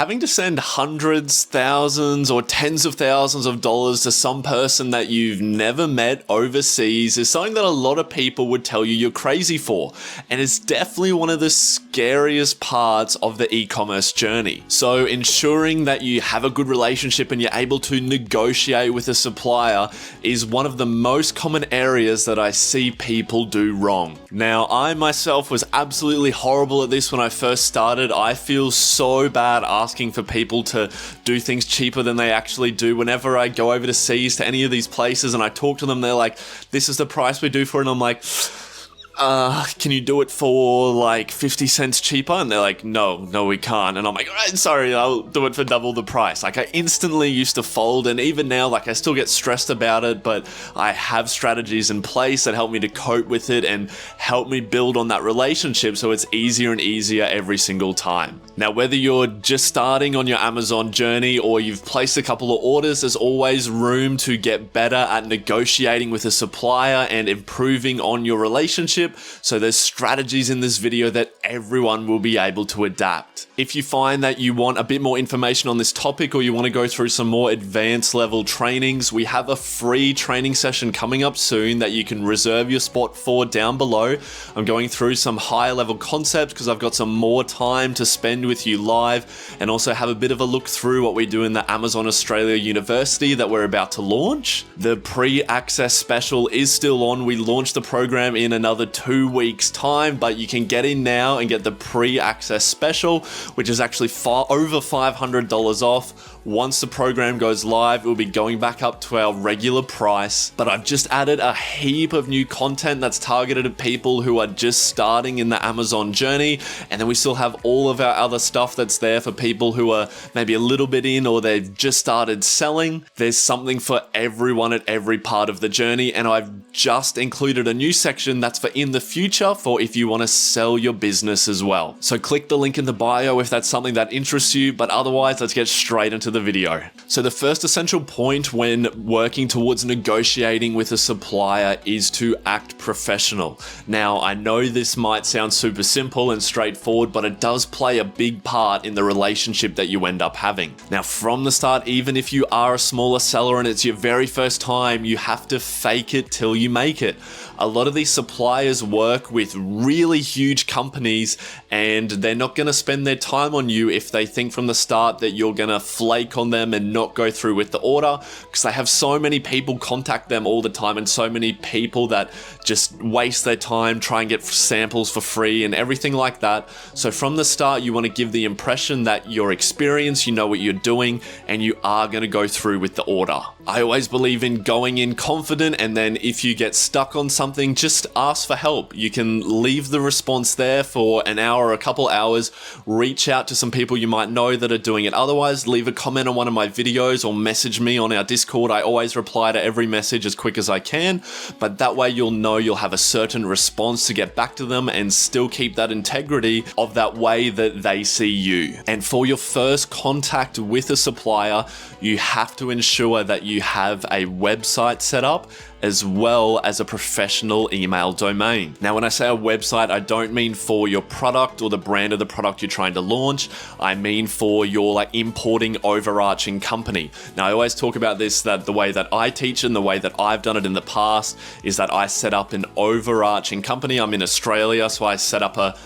having to send hundreds, thousands, or tens of thousands of dollars to some person that you've never met overseas is something that a lot of people would tell you you're crazy for. And it's definitely one of the scariest parts of the e-commerce journey. So ensuring that you have a good relationship and you're able to negotiate with a supplier is one of the most common areas that I see people do wrong. Now, I myself was absolutely horrible at this when I first started. I feel so bad asking for people to do things cheaper than they actually do. Whenever I go overseas to any of these places and I talk to them, they're like, this is the price we do for it. And I'm like, can you do it for like 50 cents cheaper? And they're like, no, we can't. And I'm like, all right, sorry, I'll do it for double the price. Like, I instantly used to fold, and even now, like, I still get stressed about it, but I have strategies in place that help me to cope with it and help me build on that relationship so it's easier and easier every single time. Now, whether you're just starting on your Amazon journey or you've placed a couple of orders, there's always room to get better at negotiating with a supplier and improving on your relationship. So there's strategies in this video that everyone will be able to adapt. If you find that you want a bit more information on this topic or you want to go through some more advanced level trainings, we have a free training session coming up soon that you can reserve your spot for down below. I'm going through some higher level concepts because I've got some more time to spend with you live, and also have a bit of a look through what we do in the Amazon Australia University that we're about to launch. The pre-access special is still on. We launched the program in another 2 weeks time, but you can get in now and get the pre-access special, which is actually over $500 off. Once the program goes live, it will be going back up to our regular price, but I've just added a heap of new content that's targeted at people who are just starting in the Amazon journey, and then we still have all of our other stuff that's there for people who are maybe a little bit in or they've just started selling. There's something for everyone at every part of the journey, and I've just included a new section that's for in the future for if you want to sell your business as well. So click the link in the bio if that's something that interests you, but otherwise let's get straight into the video. So the first essential point when working towards negotiating with a supplier is to act professional. Now, I know this might sound super simple and straightforward, but it does play a big part in the relationship that you end up having. Now, from the start, even if you are a smaller seller and it's your very first time, you have to fake it till you make it. A lot of these suppliers work with really huge companies, and they're not going to spend their time on you if they think from the start that you're going to flake on them and not go through with the order, because they have so many people contact them all the time and so many people that just waste their time, try and get samples for free and everything like that. So from the start, you want to give the impression that you're experienced, you know what you're doing, and you are going to go through with the order. I always believe in going in confident, and then if you get stuck on something, just ask for help. You can leave the response there for an hour or a couple hours, reach out to some people you might know that are doing it. Otherwise, leave a comment on one of my videos or message me on our Discord. I always reply to every message as quick as I can, but that way you'll know you'll have a certain response to get back to them and still keep that integrity of that way that they see you. And for your first contact with a supplier, you have to ensure that you have a website set up as well as a professional email domain. Now, when I say a website, I don't mean for your product or the brand of the product you're trying to launch. I mean for your like importing overarching company. Now, I always talk about this, that the way that I teach and the way that I've done it in the past is that I set up an overarching company. I'm in Australia, so I set up a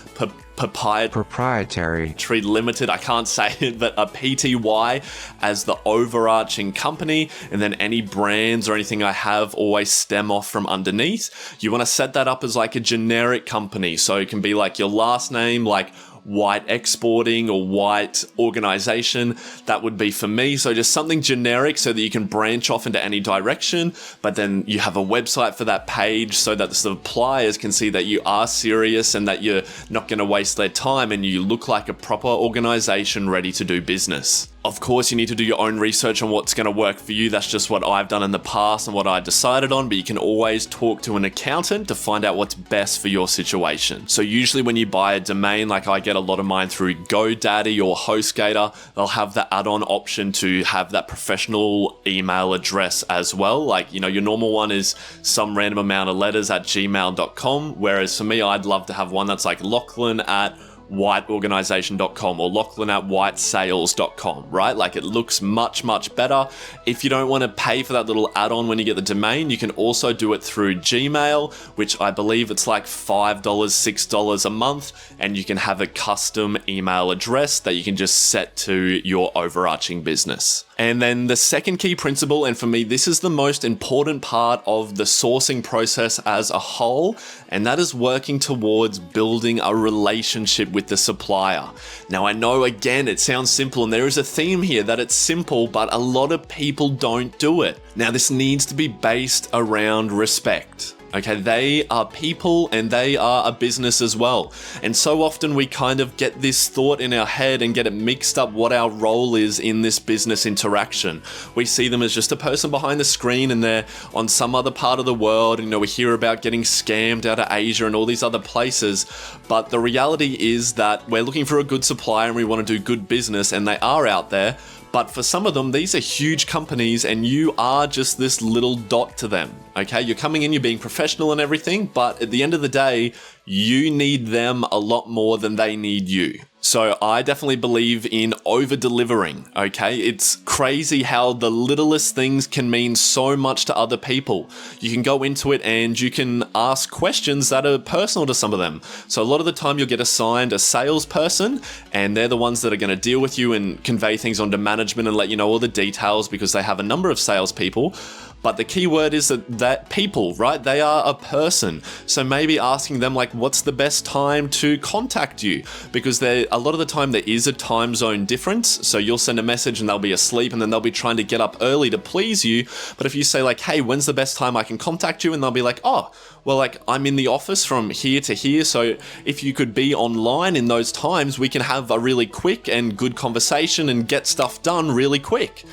proprietary limited, I can't say it, but a PTY as the overarching company, and then any brands or anything I have always stem off from underneath. You want to set that up as like a generic company, so it can be like your last name, like White Exporting or White Organization. That would be for me. So just something generic so that you can branch off into any direction, but then you have a website for that page so that the suppliers can see that you are serious and that you're not going to waste their time and you look like a proper organization ready to do business. Of course, you need to do your own research on what's going to work for you. That's just what I've done in the past and what I decided on, but you can always talk to an accountant to find out what's best for your situation. So usually when you buy a domain, like I get a lot of mine through GoDaddy or HostGator, they'll have the add-on option to have that professional email address as well. Like, you know, your normal one is some random amount of letters at gmail.com, whereas for me, I'd love to have one that's like Lachlan at whiteorganization.com or lachlan@whitesales.com, right? Like, it looks much, much better. If you don't want to pay for that little add-on when you get the domain, you can also do it through Gmail, which I believe it's like $5, $6 a month, and you can have a custom email address that you can just set to your overarching business. And then the second key principle, and for me, this is the most important part of the sourcing process as a whole, and that is working towards building a relationship with the supplier. Now, I know, again, it sounds simple, and there is a theme here that it's simple, but a lot of people don't do it. Now, this needs to be based around respect. Okay, they are people and they are a business as well. And so often we kind of get this thought in our head and get it mixed up what our role is in this business interaction. We see them as just a person behind the screen and they're on some other part of the world. And, we hear about getting scammed out of Asia and all these other places. But the reality is that we're looking for a good supplier and we want to do good business, and they are out there. But for some of them, these are huge companies and you are just this little dot to them, okay? You're coming in, you're being professional and everything, but at the end of the day, you need them a lot more than they need you. So I definitely believe in over-delivering, okay? It's crazy how the littlest things can mean so much to other people. You can go into it and you can ask questions that are personal to some of them. So a lot of the time you'll get assigned a salesperson, and they're the ones that are going to deal with you and convey things onto management and let you know all the details because they have a number of salespeople. But the key word is that people, right? They are a person. So maybe asking them, like, what's the best time to contact you? Because a lot of the time there is a time zone difference. So you'll send a message and they'll be asleep and then they'll be trying to get up early to please you. But if you say like, hey, when's the best time I can contact you? And they'll be like, oh, well, like, I'm in the office from here to here. So if you could be online in those times, we can have a really quick and good conversation and get stuff done really quick.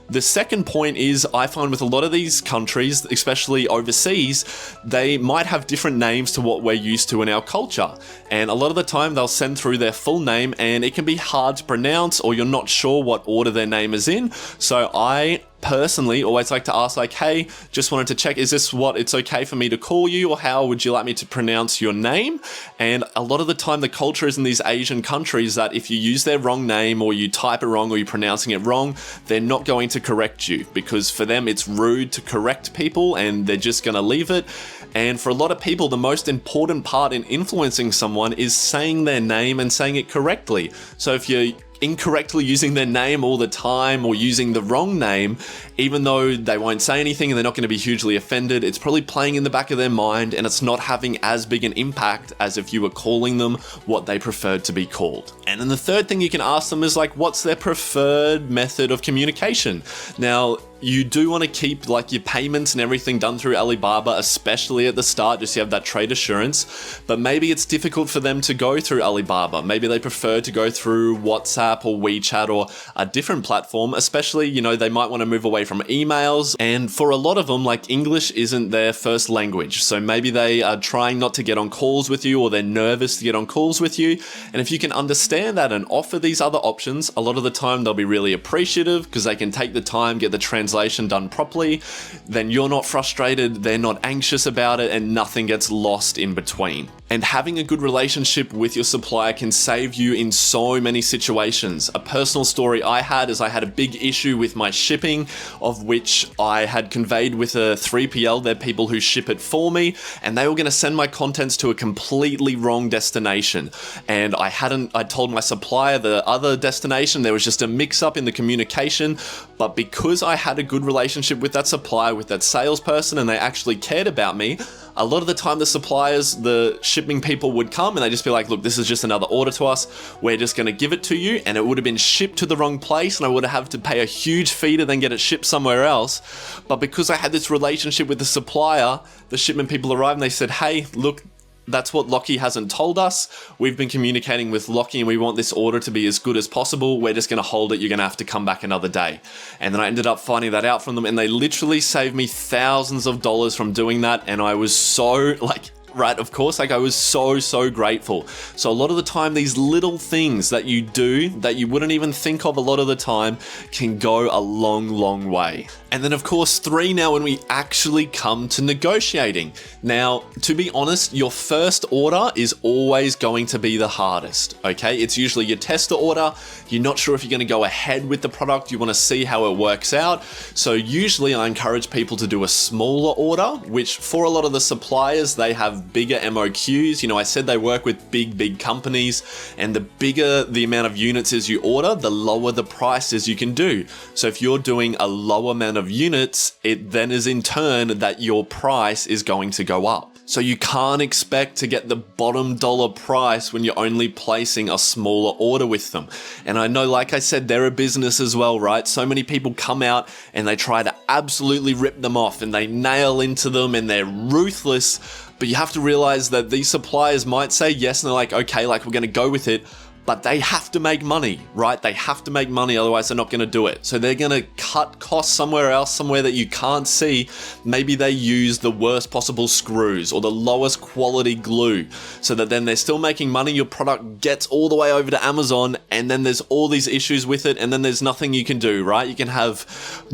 The second point is, I find with a lot of these countries, especially overseas, they might have different names to what we're used to in our culture. And a lot of the time they'll send through their full name and it can be hard to pronounce, or you're not sure what order their name is in. So I personally always like to ask, like, hey, just wanted to check, is this what it's okay for me to call you, or how would you like me to pronounce your name? And a lot of the time the culture is in these Asian countries that if you use their wrong name or you type it wrong or you're pronouncing it wrong, they're not going to correct you, because for them it's rude to correct people and they're just going to leave it. And for a lot of people, the most important part in influencing someone is saying their name and saying it correctly. So if you're incorrectly using their name all the time or using the wrong name, even though they won't say anything and they're not going to be hugely offended, it's probably playing in the back of their mind and it's not having as big an impact as if you were calling them what they preferred to be called. And then the third thing you can ask them is like, what's their preferred method of communication? Now, you do want to keep like your payments and everything done through Alibaba, especially at the start, just so you have that trade assurance. But maybe it's difficult for them to go through Alibaba. Maybe they prefer to go through WhatsApp or WeChat or a different platform, especially, they might want to move away from emails. And for a lot of them, like, English isn't their first language. So maybe they are trying not to get on calls with you, or they're nervous to get on calls with you. And if you can understand that and offer these other options, a lot of the time they'll be really appreciative because they can take the time, get the translation done properly. Then you're not frustrated, they're not anxious about it, and nothing gets lost in between. And having a good relationship with your supplier can save you in so many situations. A personal story I had is I had a big issue with my shipping, of which I had conveyed with a 3PL. They're people who ship it for me, and they were going to send my contents to a completely wrong destination. And I told my supplier the other destination. There was just a mix up in the communication. But because I had a good relationship with that supplier, with that salesperson, and they actually cared about me, a lot of the time the suppliers, the shipping people would come and they just be like, look, this is just another order to us. We're just going to give it to you. And it would have been shipped to the wrong place and I would have to pay a huge fee to then get it shipped somewhere else. But because I had this relationship with the supplier, the shipment people arrived and they said, hey, look, that's what Locky hasn't told us. We've been communicating with Locky and we want this order to be as good as possible. We're just going to hold it. You're going to have to come back another day. And then I ended up finding that out from them, and they literally saved me thousands of dollars from doing that. And I was so right? Of course, like I was so grateful. So a lot of the time, these little things that you do that you wouldn't even think of a lot of the time can go a long way. And then of course, 3 now, when we actually come to negotiating. Now, to be honest, your first order is always going to be the hardest, okay? It's usually your tester order. You're not sure if you're going to go ahead with the product. You want to see how it works out. So usually I encourage people to do a smaller order, which for a lot of the suppliers, they have bigger MOQs. You know, I said they work with big companies, and the bigger the amount of units is you order, the lower the prices you can do. So if you're doing a low amount of units, it then is in turn that your price is going to go up. So you can't expect to get the bottom dollar price when you're only placing a smaller order with them. And I know, like I said, they're a business as well, right? So many people come out and they try to absolutely rip them off, and they nail into them, and they're ruthless. But you have to realize that these suppliers might say yes, and they're like, okay, like we're going to go with it. But they have to make money, right? They have to make money, otherwise they're not going to do it. So they're going to cut costs somewhere else, somewhere that you can't see. Maybe they use the worst possible screws or the lowest quality glue, so that then they're still making money. Your product gets all the way over to Amazon, and then there's all these issues with it, and then there's nothing you can do, right? You can have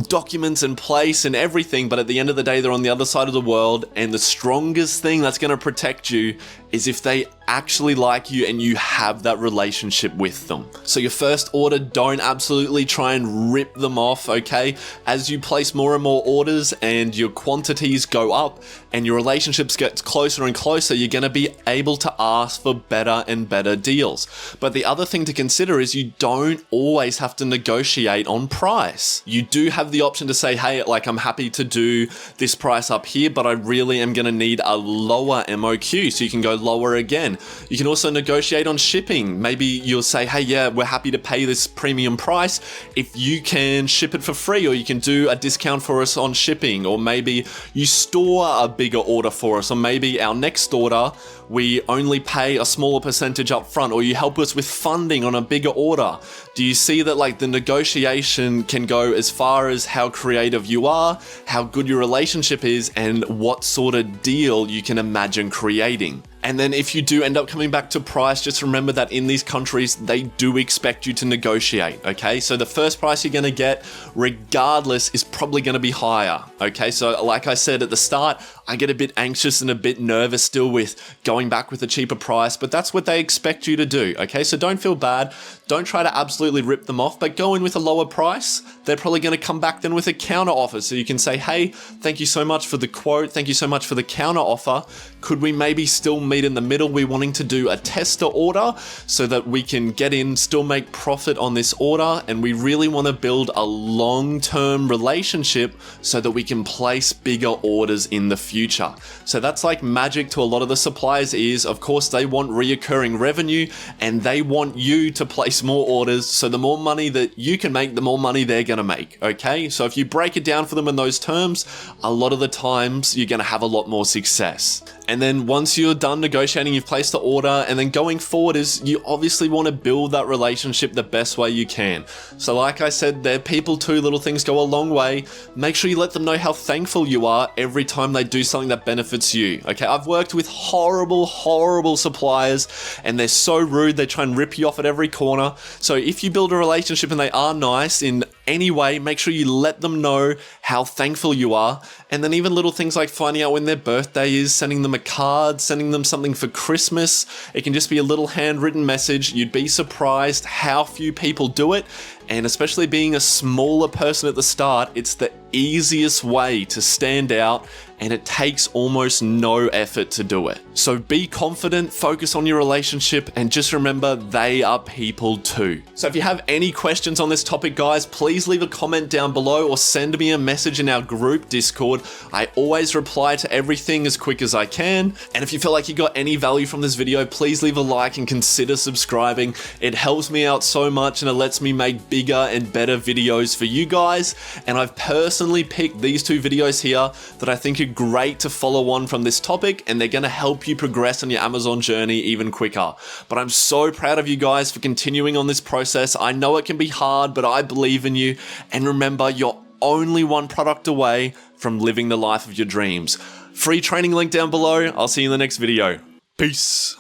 documents in place and everything, but at the end of the day, they're on the other side of the world, and the strongest thing that's going to protect you is if they actually like you and you have that relationship with them. So your first order, don't absolutely try and rip them off, okay? As you place more and more orders and your quantities go up and your relationships get closer and closer, you're gonna be able to ask for better and better deals. But the other thing to consider is you don't always have to negotiate on price. You do have the option to say, hey, like I'm happy to do this price up here, but I really am gonna need a lower MOQ, so you can go lower again. You can also negotiate on shipping. Maybe you'll say, hey, yeah, we're happy to pay this premium price if you can ship it for free, or you can do a discount for us on shipping, or maybe you store a bigger order for us, or maybe our next order, we only pay a smaller percentage up front, or you help us with funding on a bigger order. Do you see that like the negotiation can go as far as how creative you are, how good your relationship is, and what sort of deal you can imagine creating? And then if you do end up coming back to price, just remember that in these countries, they do expect you to negotiate, okay? So the first price you're gonna get, regardless, is probably gonna be higher, okay? So like I said at the start, I get a bit anxious and a bit nervous still with going back with a cheaper price, but that's what they expect you to do, okay? So don't feel bad. Don't try to absolutely rip them off, but go in with a lower price. They're probably gonna come back then with a counter offer. So you can say, hey, thank you so much for the quote. Thank you so much for the counter offer. Could we maybe still meet in the middle? We're wanting to do a tester order so that we can get in, still make profit on this order. And we really want to build a long-term relationship so that we can place bigger orders in the future. So that's like magic to a lot of the suppliers is, of course, they want reoccurring revenue and they want you to place more orders. So the more money that you can make, the more money they're going to make. Okay. So if you break it down for them in those terms, a lot of the times you're going to have a lot more success. And then once you're done negotiating, you've placed the order, and then going forward is you obviously want to build that relationship the best way you can. So like I said, they're people too, little things go a long way. Make sure you let them know how thankful you are every time they do something that benefits you. Okay, I've worked with horrible suppliers, and they're so rude, they try and rip you off at every corner. So if you build a relationship and they are nice in any way, make sure you let them know how thankful you are. And then even little things like finding out when their birthday is, sending them a card, sending them something for Christmas. It can just be a little handwritten message. You'd be surprised how few people do it. And especially being a smaller person at the start, it's the easiest way to stand out, and it takes almost no effort to do it. So be confident, focus on your relationship, and just remember they are people too. So if you have any questions on this topic, guys, please leave a comment down below or send me a message in our group Discord. I always reply to everything as quick as I can. And if you feel like you got any value from this video, please leave a like and consider subscribing. It helps me out so much and it lets me make bigger and better videos for you guys. And I've personally picked these two videos here that I think are great to follow on from this topic, and they're going to help you progress on your Amazon journey even quicker. But I'm so proud of you guys for continuing on this process. I know it can be hard, but I believe in you. And remember, you're only one product away from living the life of your dreams. Free training link down below. I'll see you in the next video. Peace.